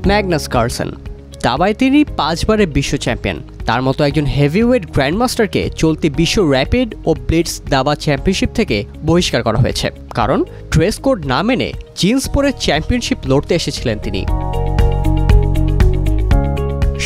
Magnus Carlsen. দাবায় তিনি 5 বারের বিশ্ব চ্যাম্পিয়ন। তার মতো একজন হেভিওয়েট গ্র্যান্ডমাস্টারকে চলতি বিশ্ব র্যাপিড ও ব্লিটজ দাবা চ্যাম্পিয়নশিপ থেকে বহিষ্কার করা হয়েছে, কারণ ড্রেস কোড না মেনে জিন্স পরে চ্যাম্পিয়নশিপ লড়তে এসেছিলেন তিনি।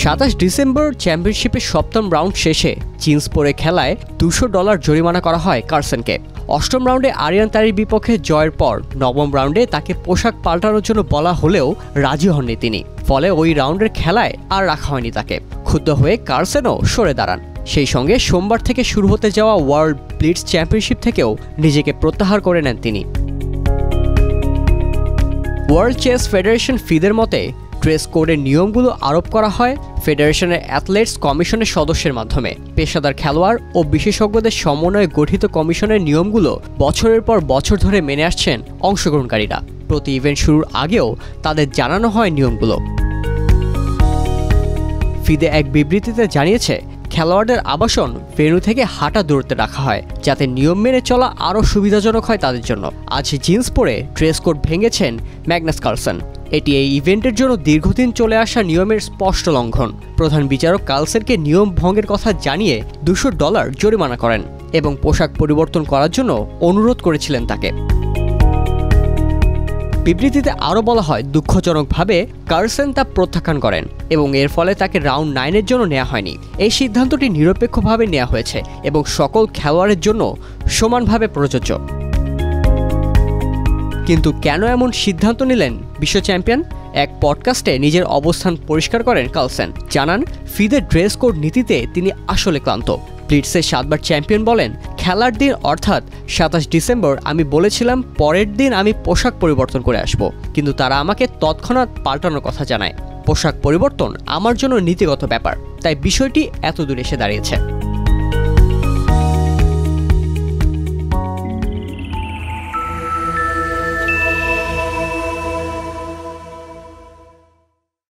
27 ডিসেম্বর চ্যাম্পিয়নশিপের 7ম রাউন্ড শেষে জিন্স পরে খেলায় $200 জরিমানা করা হয় কার্লসেনকে। 8ম রাউন্ডে আরিয়ান তারির বিপক্ষে জয়ের পর 9ম রাউন্ডে তাকে পোশাক পাল্টানোর জন্য বলা হলেও রাজি হননি তিনি। ফলে ওই রাউন্ডের খেলায় আর রাখা হয়নি তাকে। ক্ষুব্ধ হয়ে কার্লসেনও সরে দাঁড়ান। সেই সঙ্গে সোমবার থেকে শুরু হতে যাওয়া ওয়ার্ল্ড ব্লিটজ চ্যাম্পিয়নশিপ থেকেও নিজেকে প্রত্যাহার করে নেন তিনি। ওয়ার্ল্ড চেস ফেডারেশন ফিদের মতে ড্রেস কোডের নিয়মগুলো আরোপ করা হয় ফেডারেশনের অ্যাথলেটস কমিশনের সদস্যের মাধ্যমে। পেশাদার খেলোয়াড় ও বিশেষজ্ঞদের সমন্বয়ে গঠিত কমিশনের নিয়মগুলো বছরের পর বছর ধরে মেনে আসছেন অংশগ্রহণকারীরা। প্রতি ইভেন্ট শুরুর আগেও তাদের জানানো হয় নিয়মগুলো। ফিদে এক বিবৃতিতে জানিয়েছে, খেলোয়াড়দের আবাসন ভেন্যু থেকে হাঁটা দূরত্বে রাখা হয়, যাতে নিয়ম মেনে চলা আরও সুবিধাজনক হয় তাদের জন্য। আজ জিন্স পরে ড্রেস কোড ভেঙেছেন ম্যাগনাস কার্লসেন। এটি এই ইভেন্টের জন্য দীর্ঘদিন চলে আসা নিয়মের স্পষ্ট লঙ্ঘন। প্রধান বিচারক কার্লসেনকে নিয়ম ভঙ্গের কথা জানিয়ে $200 জরিমানা করেন এবং পোশাক পরিবর্তন করার জন্য অনুরোধ করেছিলেন তাকে। বিবৃতিতে আরও বলা হয়, দুঃখজনকভাবে কার্লসেন তা প্রত্যাখ্যান করেন এবং এর ফলে তাকে রাউন্ড 9-এর জন্য নেওয়া হয়নি। এই সিদ্ধান্তটি নিরপেক্ষভাবে নেওয়া হয়েছে এবং সকল খেলোয়াড়ের জন্য সমানভাবে প্রযোজ্য। কিন্তু কেন এমন সিদ্ধান্ত নিলেন বিশ্ব চ্যাম্পিয়ন? এক পডকাস্টে নিজের অবস্থান পরিষ্কার করেন কার্লসেন। জানান, ফিদের ড্রেস কোড নীতিতে তিনি আসলে ক্লান্ত। ব্লিটজের 7 বার চ্যাম্পিয়ন বলেন, খেলার দিন অর্থাৎ 27 ডিসেম্বর আমি বলেছিলাম পরের দিন আমি পোশাক পরিবর্তন করে আসব, কিন্তু তারা আমাকে তৎক্ষণাৎ পাল্টানোর কথা জানায়। পোশাক পরিবর্তন আমার জন্য নীতিগত ব্যাপার, তাই বিষয়টি এত দূর এসে দাঁড়িয়েছে।